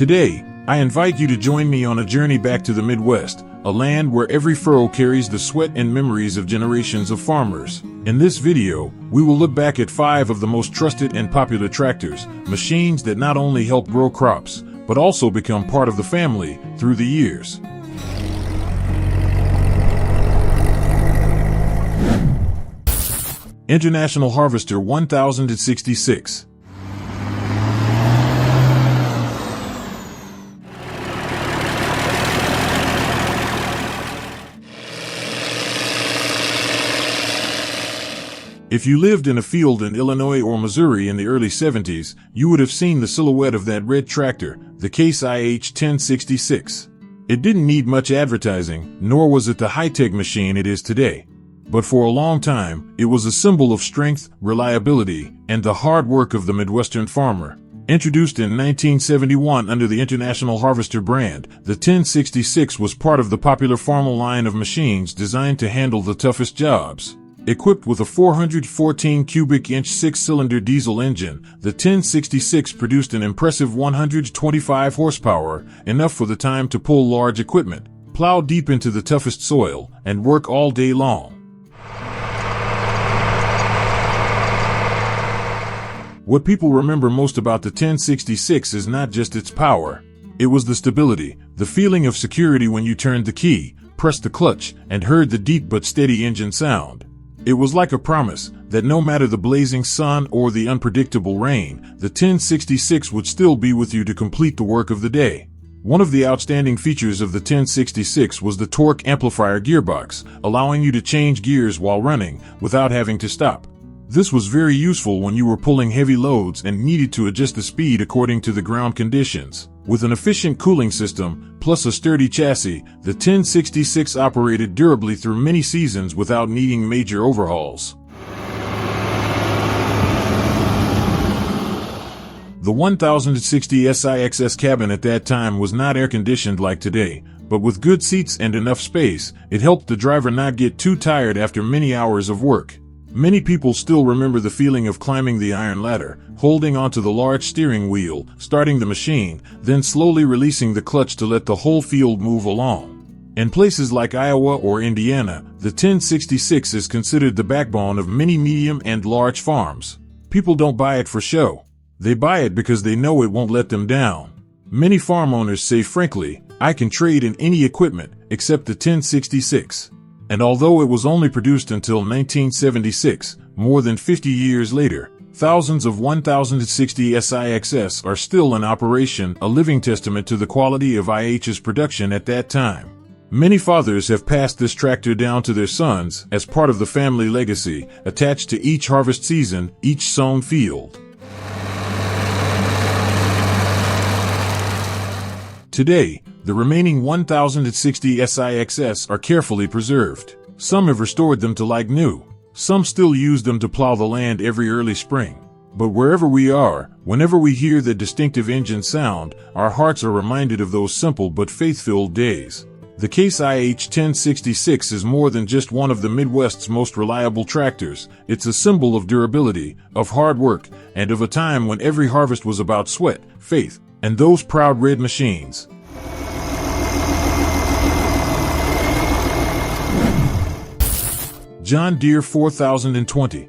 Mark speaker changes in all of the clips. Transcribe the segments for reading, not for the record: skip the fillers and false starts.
Speaker 1: Today, I invite you to join me on a journey back to the Midwest, a land where every furrow carries the sweat and memories of generations of farmers. In this video, we will look back at 5 of the most trusted and popular tractors, machines that not only help grow crops, but also become part of the family through the years. International Harvester 1066. If you lived in a field in Illinois or Missouri in the early 70s, you would have seen the silhouette of that red tractor, the Case IH-1066. It didn't need much advertising, nor was it the high-tech machine it is today. But for a long time, it was a symbol of strength, reliability, and the hard work of the Midwestern farmer. Introduced in 1971 under the International Harvester brand, the 1066 was part of the popular farmer line of machines designed to handle the toughest jobs. Equipped with a 414 cubic inch 6-cylinder diesel engine, the 1066 produced an impressive 125 horsepower, enough for the time to pull large equipment, plow deep into the toughest soil, and work all day long. What people remember most about the 1066 is not just its power. It was the stability, the feeling of security when you turned the key, pressed the clutch, and heard the deep but steady engine sound. It was like a promise that no matter the blazing sun or the unpredictable rain, the 1066 would still be with you to complete the work of the day. One of the outstanding features of the 1066 was the torque amplifier gearbox, allowing you to change gears while running without having to stop. This was very useful when you were pulling heavy loads and needed to adjust the speed according to the ground conditions. With an efficient cooling system, plus a sturdy chassis, the 1066 operated durably through many seasons without needing major overhauls. The 1060 SIXS cabin at that time was not air-conditioned like today, but with good seats and enough space, it helped the driver not get too tired after many hours of work. Many people still remember the feeling of climbing the iron ladder, holding onto the large steering wheel, starting the machine, then slowly releasing the clutch to let the whole field move along. In places like Iowa or Indiana, the 1066 is considered the backbone of many medium and large farms. People don't buy it for show. They buy it because they know it won't let them down. Many farm owners say frankly, I can trade in any equipment except the 1066. And although it was only produced until 1976, more than 50 years later, thousands of 1060 SIXS are still in operation, a living testament to the quality of IH's production at that time. Many fathers have passed this tractor down to their sons as part of the family legacy, attached to each harvest season, each sown field. Today, the remaining 1060 SIXS are carefully preserved. Some have restored them to like new. Some still use them to plow the land every early spring. But wherever we are, whenever we hear the distinctive engine sound, our hearts are reminded of those simple but faith-filled days. The Case IH-1066 is more than just one of the Midwest's most reliable tractors. It's a symbol of durability, of hard work, and of a time when every harvest was about sweat, faith, and those proud red machines. John Deere 4020.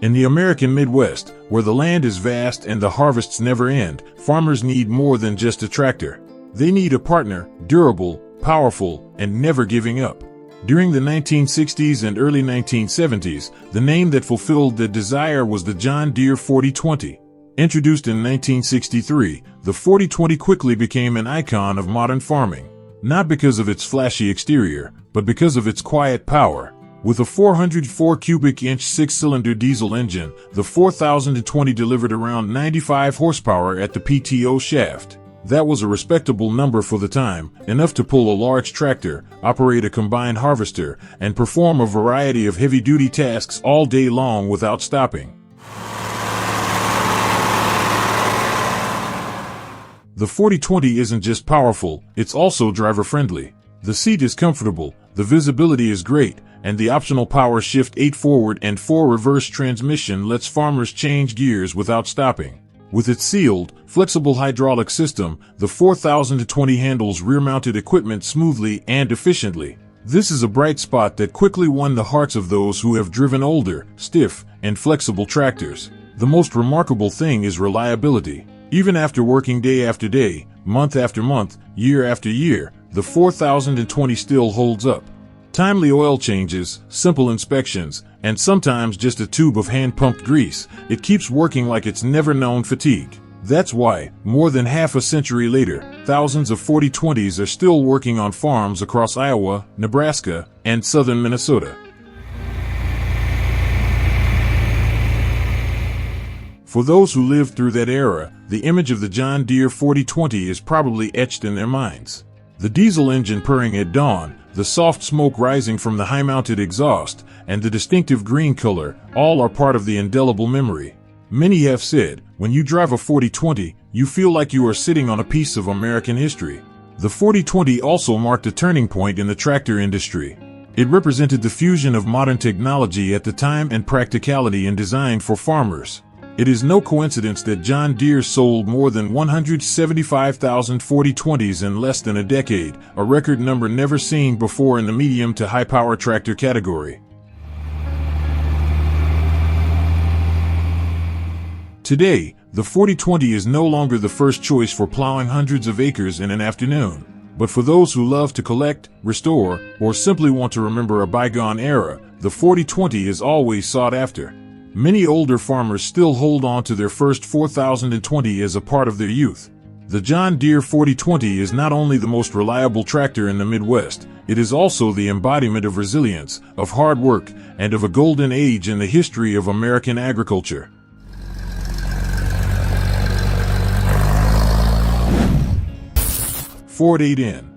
Speaker 1: In the American Midwest, where the land is vast and the harvests never end, farmers need more than just a tractor. They need a partner, durable, powerful, and never giving up. During the 1960s and early 1970s, the name that fulfilled the desire was the John Deere 4020. Introduced in 1963, the 4020 quickly became an icon of modern farming. Not because of its flashy exterior, but because of its quiet power. With a 404 cubic inch 6-cylinder diesel engine, the 4020 delivered around 95 horsepower at the PTO shaft. That was a respectable number for the time, enough to pull a large tractor, operate a combined harvester, and perform a variety of heavy-duty tasks all day long without stopping. The 4020 isn't just powerful, it's also driver-friendly. The seat is comfortable, the visibility is great, and the optional power shift 8 forward and 4 reverse transmission lets farmers change gears without stopping. With its sealed, flexible hydraulic system, the 4020 handles rear-mounted equipment smoothly and efficiently. This is a bright spot that quickly won the hearts of those who have driven older, stiff, and flexible tractors. The most remarkable thing is reliability. Even after working day after day, month after month, year after year, the 4020 still holds up. Timely oil changes, simple inspections, and sometimes just a tube of hand-pumped grease, it keeps working like it's never known fatigue. That's why, more than half a century later, thousands of 4020s are still working on farms across Iowa, Nebraska, and southern Minnesota. For those who lived through that era, the image of the John Deere 4020 is probably etched in their minds. The diesel engine purring at dawn, the soft smoke rising from the high-mounted exhaust, and the distinctive green color, all are part of the indelible memory. Many have said, when you drive a 4020, you feel like you are sitting on a piece of American history. The 4020 also marked a turning point in the tractor industry. It represented the fusion of modern technology at the time and practicality in design for farmers. It is no coincidence that John Deere sold more than 175,000 4020s in less than a decade, a record number never seen before in the medium to high-power tractor category. Today, the 4020 is no longer the first choice for plowing hundreds of acres in an afternoon. But for those who love to collect, restore, or simply want to remember a bygone era, the 4020 is always sought after. Many older farmers still hold on to their first 4020 as a part of their youth. The John Deere 4020 is not only the most reliable tractor in the Midwest, it is also the embodiment of resilience, of hard work, and of a golden age in the history of American agriculture. Ford 8N.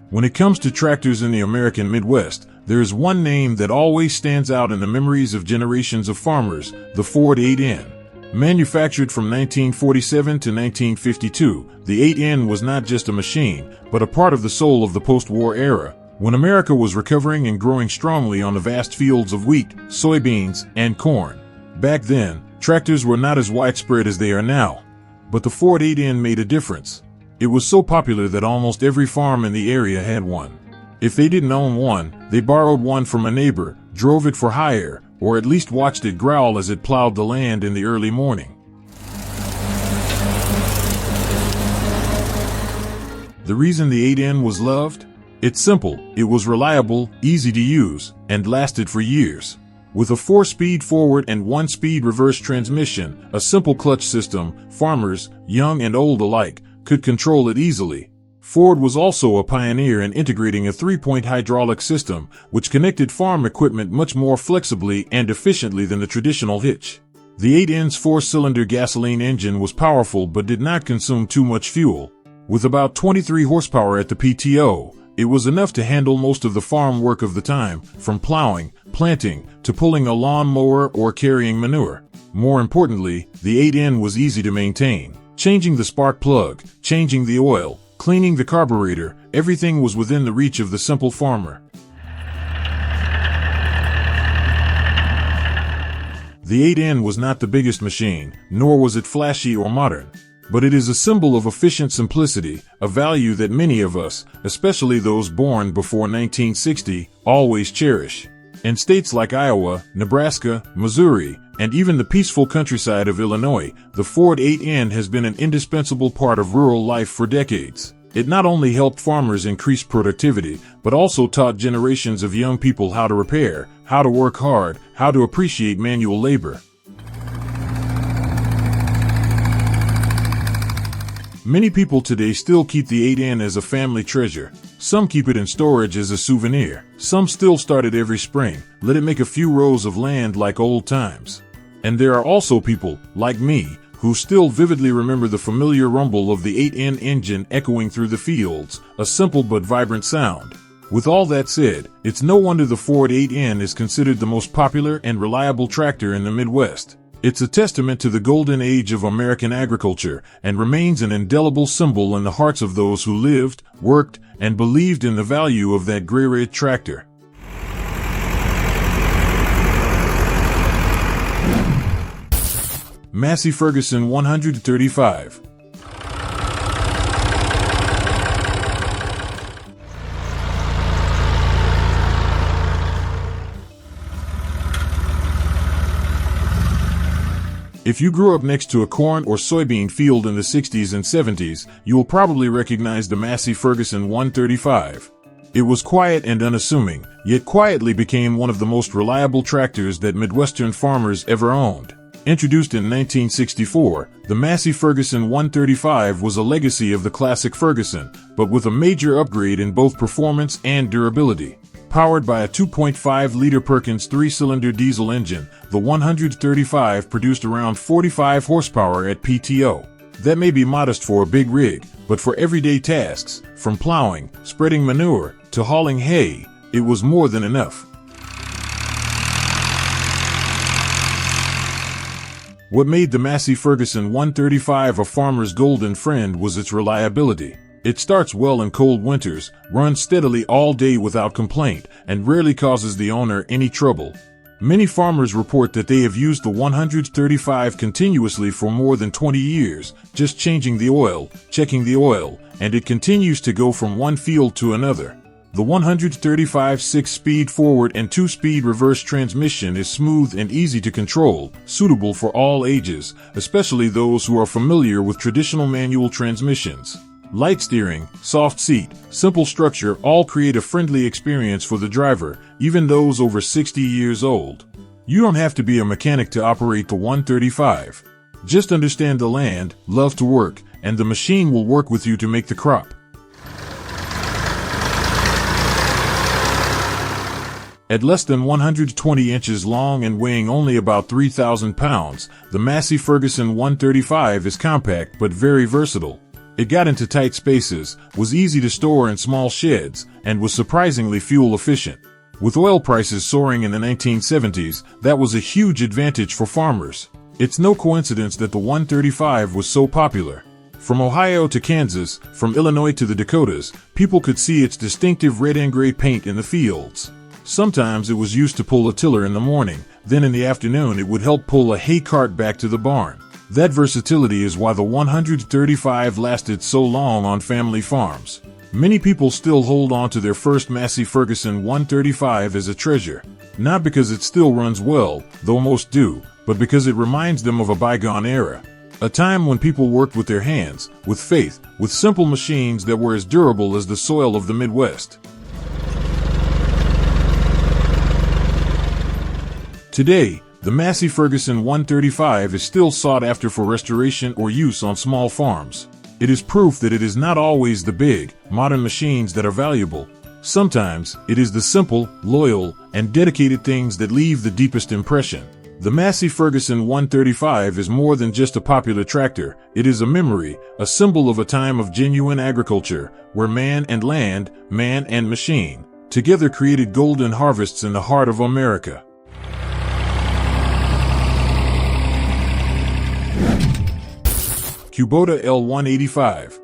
Speaker 1: When it comes to tractors in the American Midwest, there is one name that always stands out in the memories of generations of farmers, the Ford 8N. Manufactured from 1947 to 1952, the 8N was not just a machine, but a part of the soul of the post-war era, when America was recovering and growing strongly on the vast fields of wheat, soybeans, and corn. Back then, tractors were not as widespread as they are now. But the Ford 8N made a difference. It was so popular that almost every farm in the area had one. If they didn't own one, they borrowed one from a neighbor, drove it for hire, or at least watched it growl as it plowed the land in the early morning. The reason the 8N was loved? It's simple, it was reliable, easy to use, and lasted for years. With a 4-speed forward and 1-speed reverse transmission, a simple clutch system, farmers, young and old alike, could control it easily. Ford was also a pioneer in integrating a 3-point hydraulic system, which connected farm equipment much more flexibly and efficiently than the traditional hitch. The 8N's 4-cylinder gasoline engine was powerful but did not consume too much fuel. With about 23 horsepower at the PTO, it was enough to handle most of the farm work of the time, from plowing, planting, to pulling a lawn mower or carrying manure. More importantly, the 8N was easy to maintain. Changing the spark plug, changing the oil, cleaning the carburetor, everything was within the reach of the simple farmer. The 8N was not the biggest machine, nor was it flashy or modern. But it is a symbol of efficient simplicity, a value that many of us, especially those born before 1960, always cherish. In states like Iowa, Nebraska, Missouri, and even the peaceful countryside of Illinois, the Ford 8N has been an indispensable part of rural life for decades. It not only helped farmers increase productivity, but also taught generations of young people how to repair, how to work hard, how to appreciate manual labor. Many people today still keep the 8N as a family treasure. Some keep it in storage as a souvenir. Some still start it every spring, let it make a few rows of land like old times. And there are also people, like me, who still vividly remember the familiar rumble of the 8N engine echoing through the fields, a simple but vibrant sound. With all that said, it's no wonder the Ford 8N is considered the most popular and reliable tractor in the Midwest. It's a testament to the golden age of American agriculture and remains an indelible symbol in the hearts of those who lived, worked, and believed in the value of that gray red tractor. Massey Ferguson 135. If you grew up next to a corn or soybean field in the 60s and 70s, you will probably recognize the Massey Ferguson 135. It was quiet and unassuming, yet quietly became one of the most reliable tractors that Midwestern farmers ever owned. Introduced in 1964, the Massey Ferguson 135 was a legacy of the classic Ferguson, but with a major upgrade in both performance and durability. Powered by a 2.5-liter Perkins 3-cylinder diesel engine, the 135 produced around 45 horsepower at PTO. That may be modest for a big rig, but for everyday tasks, from plowing, spreading manure, to hauling hay, it was more than enough. What made the Massey Ferguson 135 a farmer's golden friend was its reliability. It starts well in cold winters, runs steadily all day without complaint, and rarely causes the owner any trouble. Many farmers report that they have used the 135 continuously for more than 20 years, just changing the oil, checking the oil, and it continues to go from one field to another. The 135 6-speed forward and 2-speed reverse transmission is smooth and easy to control, suitable for all ages, especially those who are familiar with traditional manual transmissions. Light steering, soft seat, simple structure all create a friendly experience for the driver, even those over 60 years old. You don't have to be a mechanic to operate the 135. Just understand the land, love to work, and the machine will work with you to make the crop. At less than 120 inches long and weighing only about 3,000 pounds, the Massey Ferguson 135 is compact but very versatile. It got into tight spaces, was easy to store in small sheds, and was surprisingly fuel efficient. With oil prices soaring in the 1970s, that was a huge advantage for farmers. It's no coincidence that the 135 was so popular. From Ohio to Kansas, from Illinois to the Dakotas, people could see its distinctive red and gray paint in the fields. Sometimes it was used to pull a tiller in the morning, then in the afternoon it would help pull a hay cart back to the barn. That versatility is why the 135 lasted so long on family farms. Many people still hold on to their first Massey Ferguson 135 as a treasure, not because it still runs well, though most do, but because it reminds them of a bygone era. A time when people worked with their hands, with faith, with simple machines that were as durable as the soil of the Midwest. Today, the Massey Ferguson 135 is still sought after for restoration or use on small farms. It is proof that it is not always the big, modern machines that are valuable. Sometimes, it is the simple, loyal, and dedicated things that leave the deepest impression. The Massey Ferguson 135 is more than just a popular tractor. It is a memory, a symbol of a time of genuine agriculture, where man and land, man and machine, together created golden harvests in the heart of America. Cubota L185.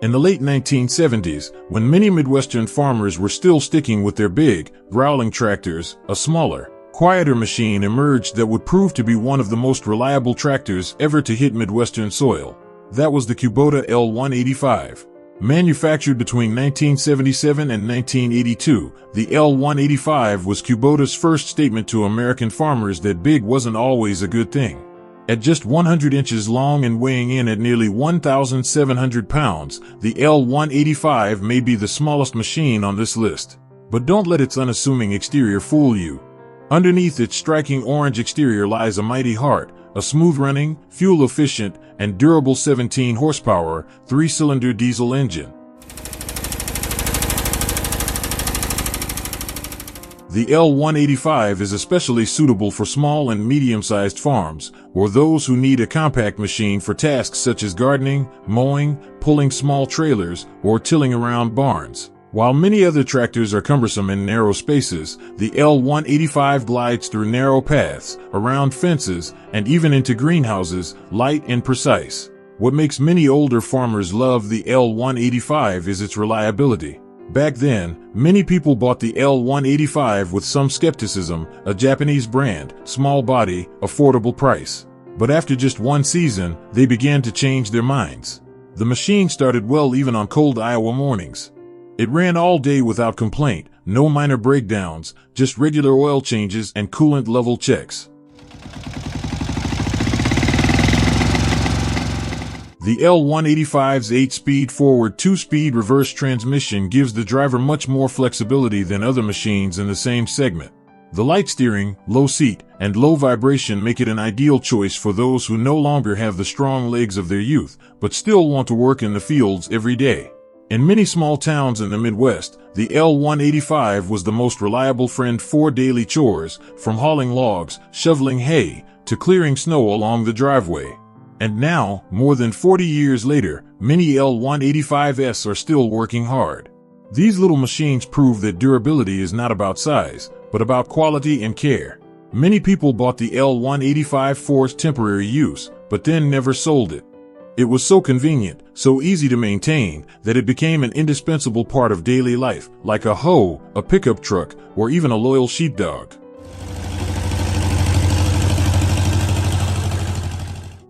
Speaker 1: In the late 1970s, when many Midwestern farmers were still sticking with their big, growling tractors, a smaller, quieter machine emerged that would prove to be one of the most reliable tractors ever to hit Midwestern soil. That was the Kubota L185. Manufactured between 1977 and 1982, the L185 was Kubota's first statement to American farmers that big wasn't always a good thing. At just 100 inches long and weighing in at nearly 1,700 pounds, the L185 may be the smallest machine on this list. But don't let its unassuming exterior fool you. Underneath its striking orange exterior lies a mighty heart, a smooth-running, fuel-efficient, and durable 17-horsepower, 3-cylinder diesel engine. The L185 is especially suitable for small and medium-sized farms, or those who need a compact machine for tasks such as gardening, mowing, pulling small trailers, or tilling around barns. While many other tractors are cumbersome in narrow spaces, the L185 glides through narrow paths, around fences, and even into greenhouses, light and precise. What makes many older farmers love the L185 is its reliability. Back then, many people bought the L185 with some skepticism, a Japanese brand, small body, affordable price. But after just one season, they began to change their minds. The machine started well even on cold Iowa mornings. It ran all day without complaint, no minor breakdowns, just regular oil changes and coolant level checks. The L185's 8-speed forward 2-speed reverse transmission gives the driver much more flexibility than other machines in the same segment. The light steering, low seat, and low vibration make it an ideal choice for those who no longer have the strong legs of their youth, but still want to work in the fields every day. In many small towns in the Midwest, the L185 was the most reliable friend for daily chores, from hauling logs, shoveling hay, to clearing snow along the driveway. And now, more than 40 years later, many L185s are still working hard. These little machines prove that durability is not about size, but about quality and care. Many people bought the L185 for temporary use, but then never sold it. It was so convenient, so easy to maintain, that it became an indispensable part of daily life, like a hoe, a pickup truck, or even a loyal sheepdog.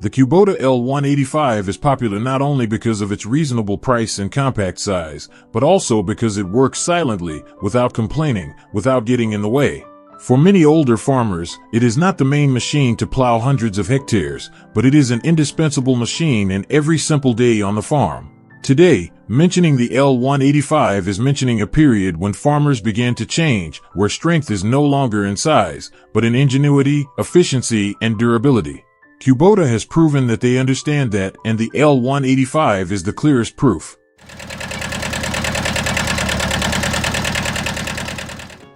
Speaker 1: The Cubota L185 is popular not only because of its reasonable price and compact size, but also because it works silently, without complaining, without getting in the way. For many older farmers, it is not the main machine to plow hundreds of hectares, but it is an indispensable machine in every simple day on the farm. Today, mentioning the L185 is mentioning a period when farmers began to change, where strength is no longer in size, but in ingenuity, efficiency, and durability. Kubota has proven that they understand that, and the L185 is the clearest proof.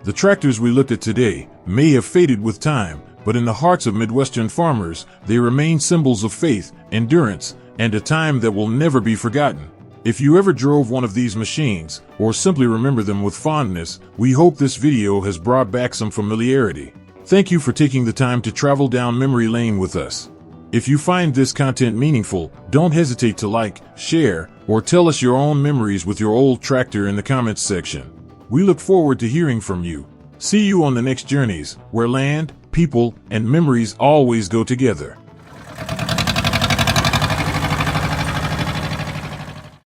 Speaker 1: The tractors we looked at today may have faded with time, but in the hearts of Midwestern farmers, they remain symbols of faith, endurance, and a time that will never be forgotten. If you ever drove one of these machines, or simply remember them with fondness, we hope this video has brought back some familiarity. Thank you for taking the time to travel down memory lane with us. If you find this content meaningful, don't hesitate to like, share, or tell us your own memories with your old tractor in the comments section. We look forward to hearing from you. See you on the next journeys, where land, people, and memories always go together.